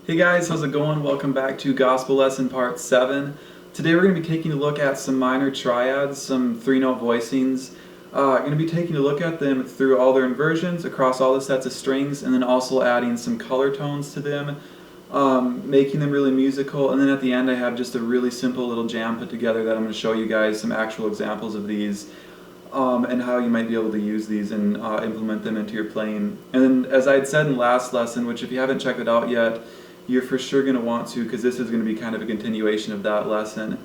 Hey guys, how's it going? Welcome back to Gospel Lesson Part 7. Today we're going to be taking a look at some minor triads, some 3-note voicings. Going to be taking a look at them through all their inversions across all the sets of strings, and then also adding some color tones to them, making them really musical. And then at the end I have just a really simple little jam put together that I'm going to show you guys some actual examples of these. And how you might be able to use these and implement them into your playing. And then, as I had said in last lesson, which if you haven't checked it out yet, you're for sure going to want to, because this is going to be kind of a continuation of that lesson.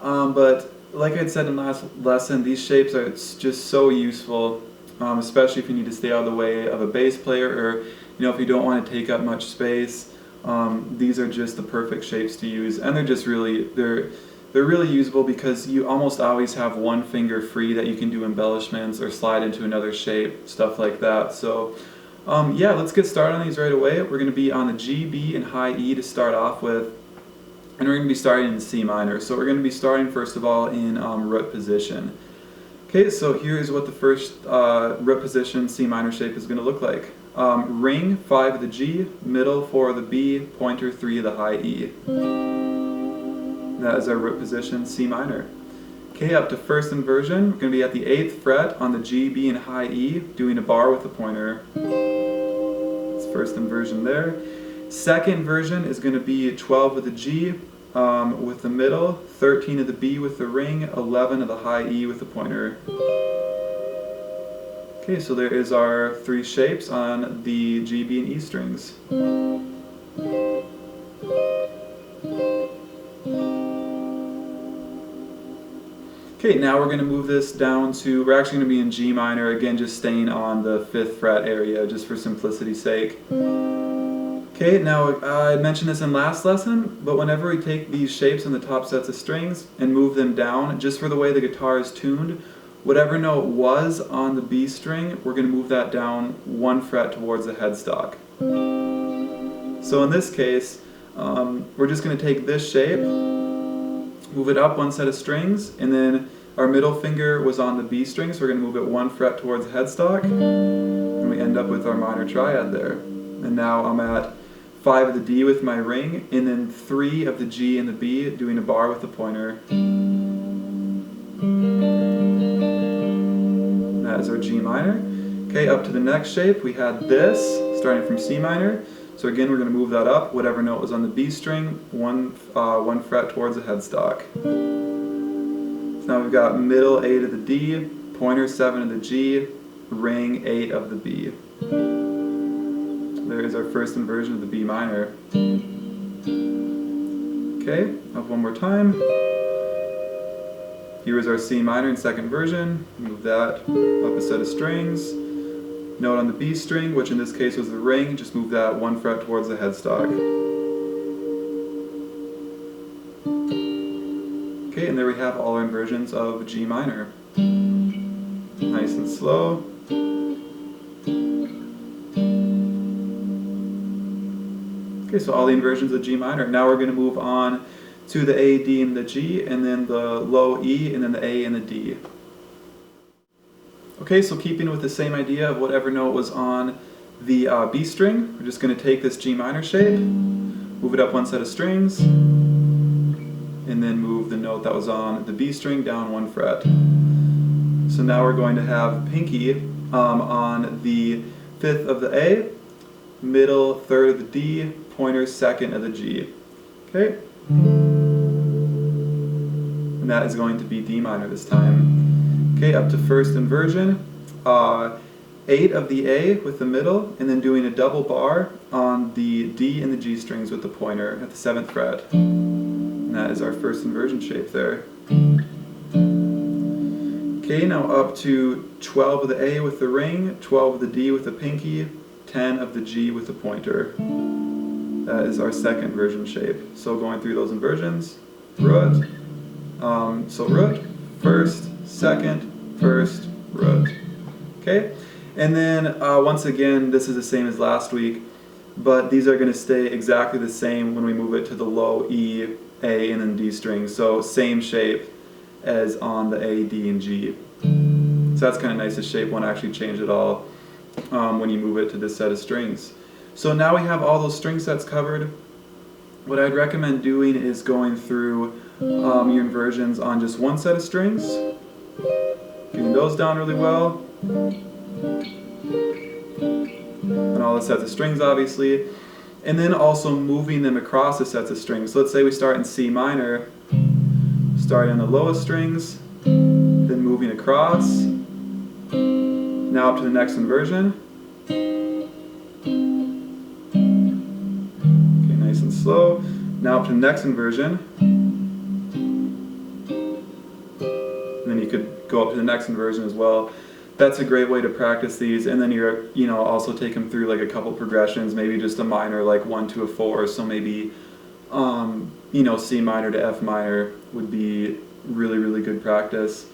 But like I had said in last lesson, these shapes are just so useful, especially if you need to stay out of the way of a bass player, or if you don't want to take up much space. These are just the perfect shapes to use, and they're just really they're really usable because you almost always have one finger free that you can do embellishments or slide into another shape, stuff like that. So yeah, let's get started on these right away. We're going to be on the G, B, and high E to start off with, and we're going to be starting in C minor. So we're going to be starting first of all in root position. Okay, so here is what the first root position C minor shape is going to look like. Ring 5 of the G, middle 4 of the B, pointer 3 of the high E. That is our root position, C minor. Okay, up to first inversion, we're going to be at the 8th fret on the G, B, and high E, doing a bar with the pointer. That's first inversion there. Second inversion is going to be 12 of the G with the middle, 13 of the B with the ring, 11 of the high E with the pointer. Okay, so there is our 3 shapes on the G, B, and E strings. Okay, now we're going to move this down to, we're actually going to be in G minor, again just staying on the 5th fret area just for simplicity's sake. Okay, now I mentioned this in last lesson, but whenever we take these shapes in the top sets of strings and move them down, just for the way the guitar is tuned, whatever note was on the B string, we're going to move that down 1 fret towards the headstock. So in this case, we're just going to take this shape, move it up 1 set of strings, and then our middle finger was on the B string, so we're going to move it 1 fret towards the headstock, and we end up with our minor triad there. And now I'm at 5 of the D with my ring, and then 3 of the G and the B, doing a bar with the pointer. That is our G minor. Okay, up to the next shape, we had this, starting from C minor. So again, we're going to move that up, whatever note was on the B string, 1 fret towards the headstock. So now we've got middle 8 of the D, pointer 7 of the G, ring 8 of the B. There is our first inversion of the B minor. Okay, up one more time. Here is our C minor in second version. Move that up a set of strings. Note on the B string, which in this case was the ring, just move that 1 fret towards the headstock. Okay, and there we have all our inversions of G minor. Nice and slow. Okay, so all the inversions of G minor. Now we're going to move on to the A, D, and the G, and then the low E, and then the A and the D. Okay, so keeping with the same idea of whatever note was on the B string, we're just going to take this G minor shape, move it up 1 set of strings, and then move the note that was on the B string down 1 fret. So now we're going to have pinky on the 5th of the A, middle 3rd of the D, pointer 2nd of the G. Okay? And that is going to be D minor this time. Okay, up to first inversion, 8 of the A with the middle, and then doing a double bar on the D and the G strings with the pointer at the 7th fret. And that is our first inversion shape there. Okay, now up to 12 of the A with the ring, 12 of the D with the pinky, 10 of the G with the pointer. That is our second inversion shape. So going through those inversions, root, so root, first, second, first, root. Okay? And then once again, this is the same as last week, but these are going to stay exactly the same when we move it to the low E, A, and then D strings. So same shape as on the A, D, and G. So that's kind of nice. The shape won't actually change at all when you move it to this set of strings. So now we have all those string sets covered. what I'd recommend doing is going through your inversions on just one set of strings, getting those down really well, and all the sets of strings obviously, and then also moving them across the sets of strings. So let's say we start in C minor, start in the lowest strings, then moving across, now up to the next inversion. Okay, nice and slow. Now up to the next inversion. And then you could go up to the next inversion as well. That's a great way to practice these, and then you're, also take them through like a couple progressions, maybe just a minor, like 1 to a 4, so maybe, C minor to F minor would be really, really good practice.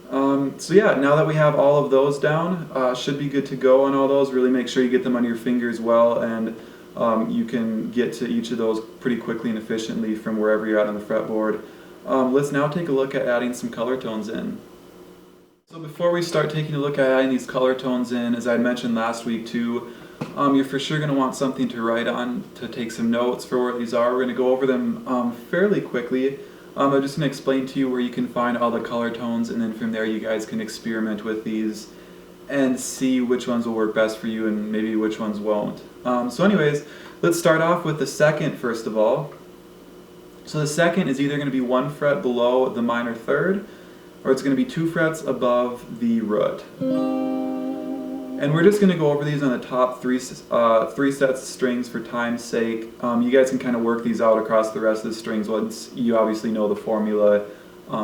So yeah, now that we have all of those down, should be good to go on all those. Really make sure you get them on your fingers well, and you can get to each of those pretty quickly and efficiently from wherever you're at on the fretboard. Let's now take a look at adding some color tones in. So before we start taking a look at adding these color tones in, as I mentioned last week too, you're for sure going to want something to write on, to take some notes for where these are. We're going to go over them fairly quickly. I'm just going to explain to you where you can find all the color tones, and then from there you guys can experiment with these and see which ones will work best for you and maybe which ones won't. So anyways, let's start off with the second first of all. So the second is either going to be 1 fret below the minor third, or it's going to be 2 frets above the root. And we're just going to go over these on the top three sets of strings for time's sake. You guys can kind of work these out across the rest of the strings once you obviously know the formula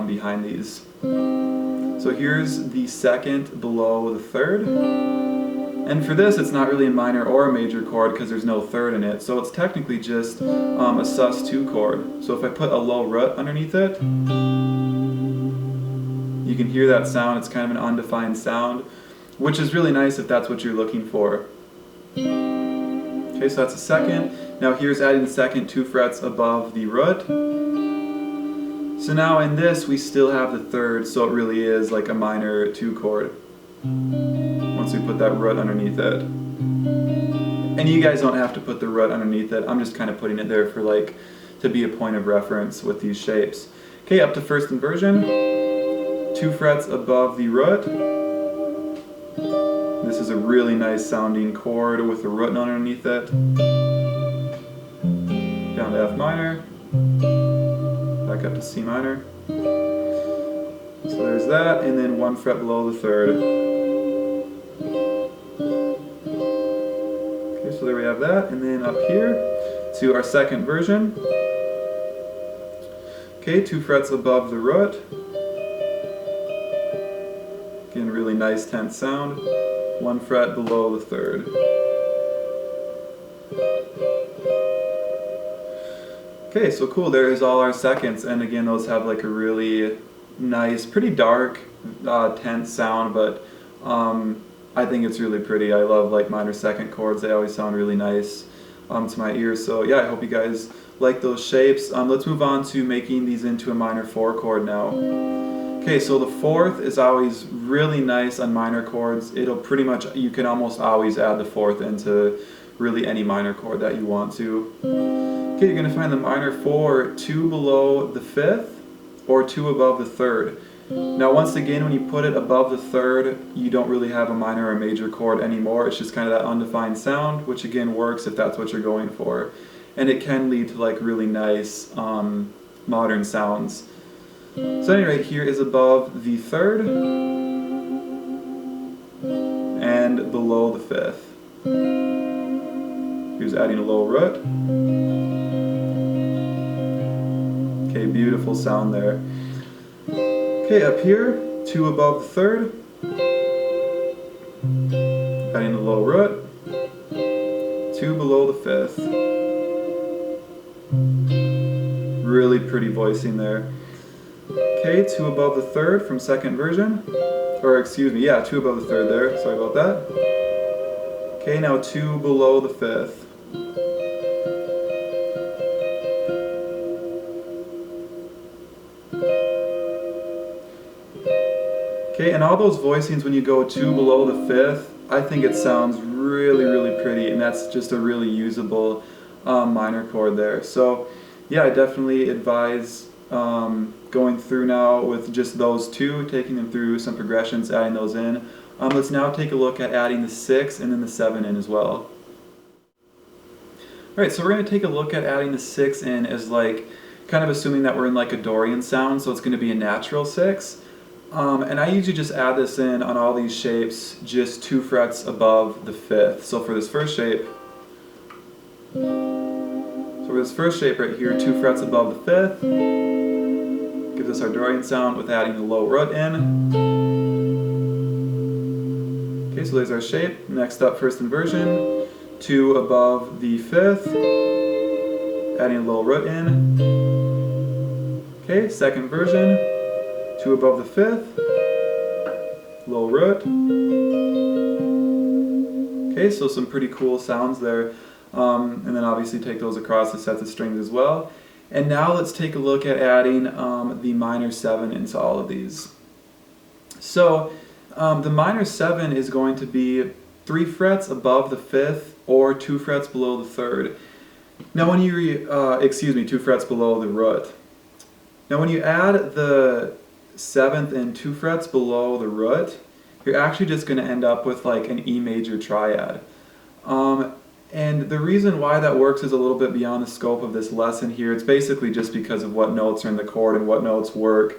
behind these. So here's the second below the third. And for this, it's not really a minor or a major chord because there's no third in it. So it's technically just a sus2 chord. So if I put a low root underneath it, you can hear that sound. It's kind of an undefined sound, which is really nice if that's what you're looking for. Okay, so that's a second. Now here's adding the second 2 frets above the root. So now in this we still have the third, so it really is like a minor 2 chord once we put that root underneath it. And you guys don't have to put the root underneath it. I'm just kind of putting it there for to be a point of reference with these shapes. Okay, up to first inversion. 2 frets above the root. This is a really nice sounding chord with a root underneath it. Down to F minor. Back up to C minor. So there's that, and then 1 fret below the third. Okay, so there we have that, and then up here to our second version. Okay, 2 frets above the root. Again, really nice tense sound. 1 fret below the third. Okay, so cool, there's all our seconds, and again those have like a really nice, pretty dark, tense sound, but I think it's really pretty. I love minor second chords, they always sound really nice to my ears, so yeah, I hope you guys like those shapes. Let's move on to making these into a minor 4 chord now. Okay, so the fourth is always really nice on minor chords. It'll pretty much, you can almost always add the fourth into really any minor chord that you want to. Okay, you're going to find the minor 4 2 below the 5th or 2 above the 3rd. Now once again, when you put it above the 3rd, you don't really have a minor or major chord anymore. It's just kind of that undefined sound, which again works if that's what you're going for. And it can lead to really nice modern sounds. So at any rate, here is above the 3rd and below the 5th. Here's adding a low root. Okay, beautiful sound there. Okay, up here, 2 above the 3rd. Adding a low root. 2 below the 5th. Really pretty voicing there. Okay, 2 above the 3rd from second version. Or excuse me, yeah, 2 above the 3rd there, sorry about that. Okay, now 2 below the 5th. Okay, and all those voicings when you go 2 below the 5th, I think it sounds really, really pretty, and that's just a really usable minor chord there. So yeah, I definitely advise going through now with just those two, taking them through some progressions, adding those in. Let's now take a look at adding the 6 and then the 7 in as well. Alright, so we're going to take a look at adding the 6 in as like, kind of assuming that we're in like a Dorian sound, so it's going to be a natural 6. And I usually just add this in on all these shapes just 2 frets above the 5th. So for this first shape, right here, 2 frets above the 5th, gives us our Dorian sound with adding the low root in. Okay, so there's our shape. Next up, first inversion, 2 above the 5th, adding a little root in. Okay, second version, 2 above the 5th, low root. Okay, so some pretty cool sounds there. And then obviously take those across the sets of strings as well. And now let's take a look at adding the minor 7 into all of these. So the minor 7 is going to be 3 frets above the 5th or 2 frets below the 3rd. Now when you, 2 frets below the root. Now when you add the 7th and 2 frets below the root, you're actually just going to end up with like an E major triad. And the reason why that works is a little bit beyond the scope of this lesson here. It's basically just because of what notes are in the chord and what notes work,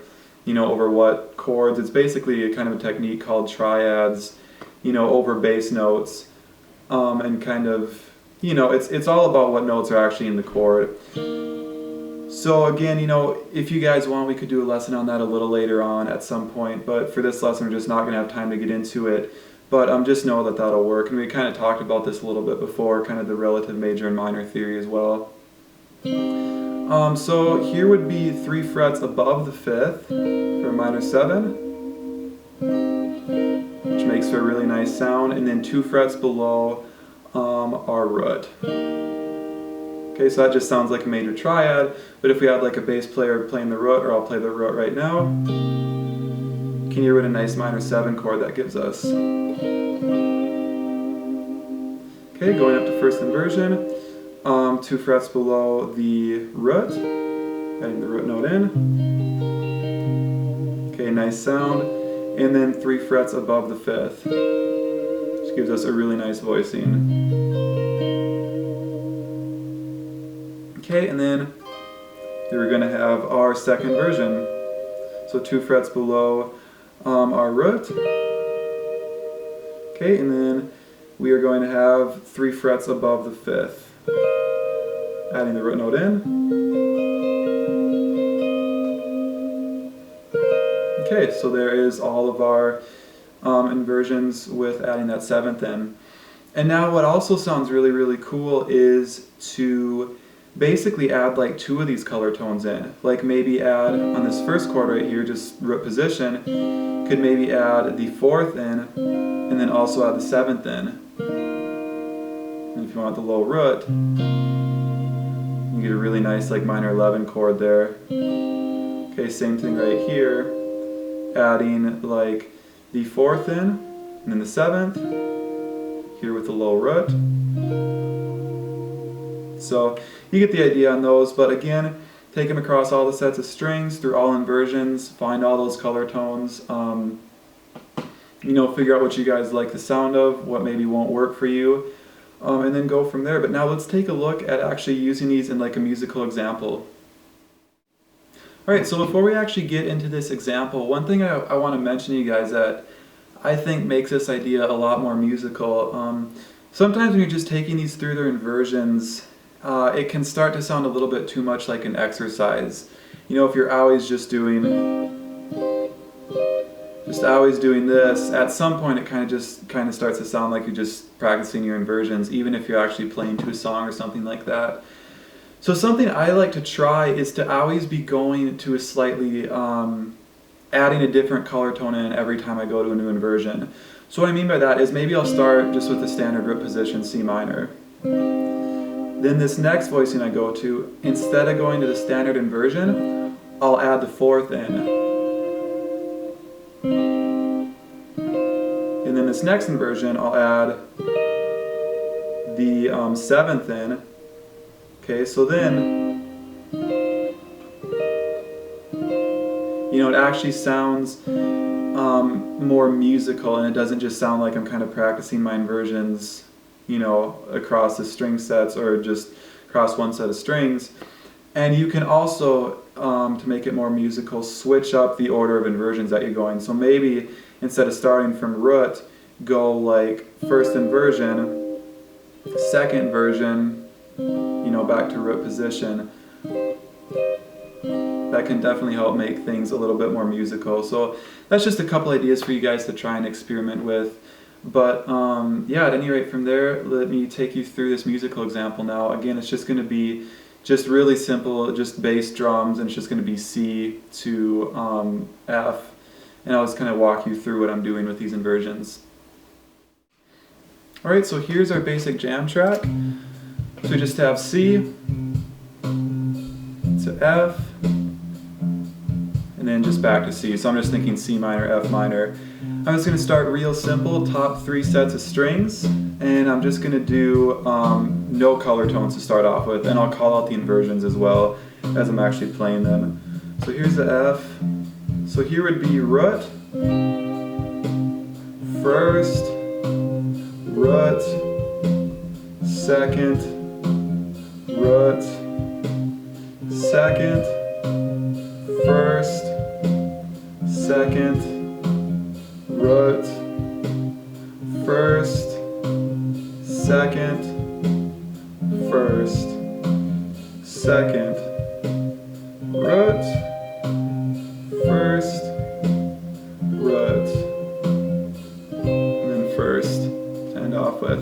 over what chords. It's basically a kind of a technique called triads, over bass notes, and kind of, it's all about what notes are actually in the chord. So again, if you guys want, we could do a lesson on that a little later on at some point, but for this lesson we're just not going to have time to get into it. But just know that that'll work, and we kind of talked about this a little bit before, kind of the relative major and minor theory as well. So here would be 3 frets above the 5th for a minor 7, which makes for a really nice sound, and then 2 frets below our root. Okay, so that just sounds like a major triad, but if we had like a bass player playing the root, or I'll play the root right now, you can hear what a nice minor 7 chord that gives us. Okay, going up to first inversion, 2 frets below the root, adding the root note in. Okay, nice sound, and then 3 frets above the 5th, which gives us a really nice voicing. Okay, and then we're going to have our second version, so 2 frets below our root. Okay, and then we are going to have 3 frets above the 5th, adding the root note in. Okay, so there is all of our inversions with adding that 7th in. And now what also sounds really, really cool is to basically add like 2 of these color tones in. Like maybe add on this first chord right here, just root position, could maybe add the 4th in, and then also add the 7th in. And if you want the low root, you get a really nice like minor 11 chord there. Okay, same thing right here, adding like the 4th in, and then the 7th, here with the low root. So you get the idea on those, but again, take them across all the sets of strings, through all inversions, find all those color tones, figure out what you guys like the sound of, what maybe won't work for you, and then go from there. But now let's take a look at actually using these in like a musical example. Alright, so before we actually get into this example, one thing I want to mention to you guys that I think makes this idea a lot more musical. Sometimes when you're just taking these through their inversions, it can start to sound a little bit too much like an exercise. If you're always just doing this, at some point it kind of starts to sound like you're just practicing your inversions, even if you're actually playing to a song or something like that. So something I like to try is to always be going to a slightly, adding a different color tone in every time I go to a new inversion. So what I mean by that is maybe I'll start just with the standard root position C minor. Then this next voicing I go to, instead of going to the standard inversion, I'll add the 4th in. And then this next inversion, I'll add the 7th in. Okay, so then, it actually sounds more musical, and it doesn't just sound like I'm kind of practicing my inversions, across the string sets or just across one set of strings. And you can also, to make it more musical, switch up the order of inversions that you're going. So maybe instead of starting from root, go like first inversion, second inversion, back to root position. That can definitely help make things a little bit more musical. So that's just a couple ideas for you guys to try and experiment with. But yeah, at any rate from there, let me take you through this musical example now. Again, it's just going to be just really simple, just bass drums, and it's just going to be C to F. And I'll just kind of walk you through what I'm doing with these inversions. Alright, so here's our basic jam track. So we just have C to F, and then just back to C. So I'm just thinking C minor, F minor. I'm just going to start real simple, top 3 sets of strings, and I'm just going to do no color tones to start off with, and I'll call out the inversions as well as I'm actually playing them. So here's the F. So here would be root, first, root, second, root, second, first, second, root, first, second, first, second, root, first, root, and then first to end off with.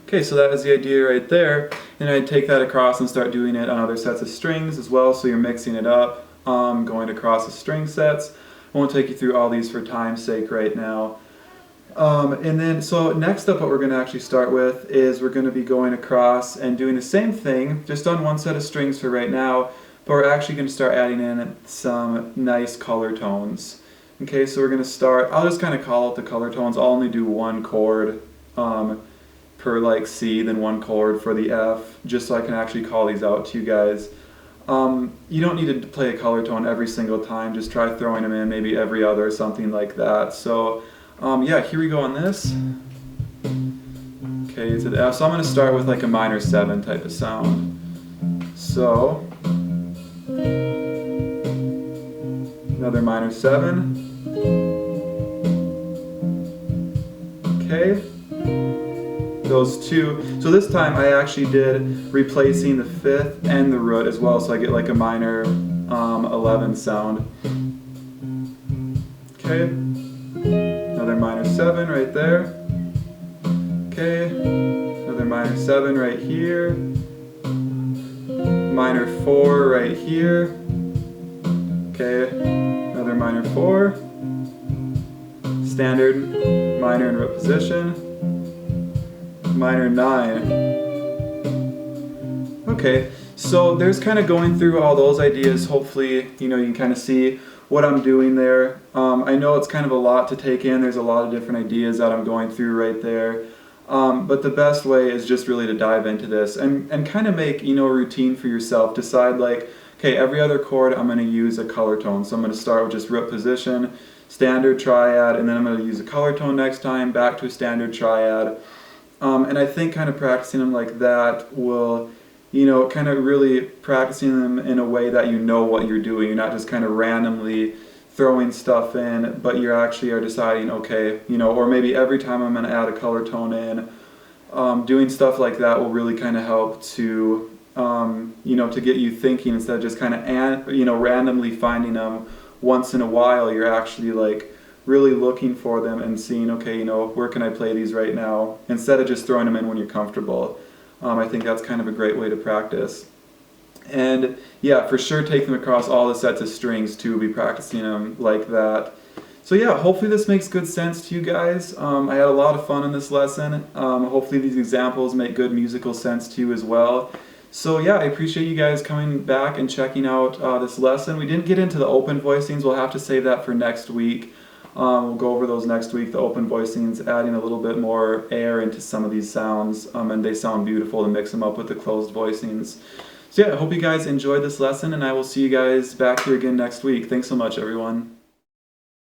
Okay, so that is the idea right there. And I'd take that across and start doing it on other sets of strings as well, so you're mixing it up, going across the string sets. I won't take you through all these for time's sake right now. And then, so next up what we're going to actually start with is we're going to be going across and doing the same thing, just on one set of strings for right now, but we're actually going to start adding in some nice color tones. Okay, so we're going to start, I'll just kind of call out the color tones. I'll only do one chord per like C, then one chord for the F, just so I can actually call these out to you guys. You don't need to play a color tone every single time, just try throwing them in maybe every other or something like that. So yeah, here we go on this. Okay, to the F. So I'm going to start with like a minor 7 type of sound. So another minor 7. Okay. Those two. So this time I actually did replacing the 5th and the root as well, so I get like a minor 11 sound. Okay. Another minor 7 right there. Okay. Another minor 7 right here. Minor 4 right here. Okay. Another minor 4. Standard minor in root position. Minor 9. Okay, so there's kind of going through all those ideas. Hopefully, you can kind of see what I'm doing there. I know it's kind of a lot to take in. There's a lot of different ideas that I'm going through right there. But the best way is just really to dive into this and kind of make, a routine for yourself. Decide like, okay, every other chord I'm going to use a color tone. So I'm going to start with just root position, standard triad, and then I'm going to use a color tone next time, back to a standard triad. And I think kind of practicing them like that will, kind of really practicing them in a way that you know what you're doing. You're not just kind of randomly throwing stuff in, but you actually are deciding, okay, or maybe every time I'm going to add a color tone in, doing stuff like that will really kind of help to, to get you thinking instead of just kind of, randomly finding them once in a while. You're actually like really looking for them and seeing, okay, where can I play these right now, instead of just throwing them in when you're comfortable. I think that's kind of a great way to practice. And yeah, for sure take them across all the sets of strings too, be practicing them like that. So yeah, hopefully this makes good sense to you guys. I had a lot of fun in this lesson. Hopefully these examples make good musical sense to you as well. So yeah, I appreciate you guys coming back and checking out this lesson. We didn't get into the open voicings. We'll have to save that for next week. We'll go over those next week, the open voicings, adding a little bit more air into some of these sounds, and they sound beautiful to mix them up with the closed voicings. So yeah, I hope you guys enjoyed this lesson, and I will see you guys back here again next week. Thanks so much, everyone.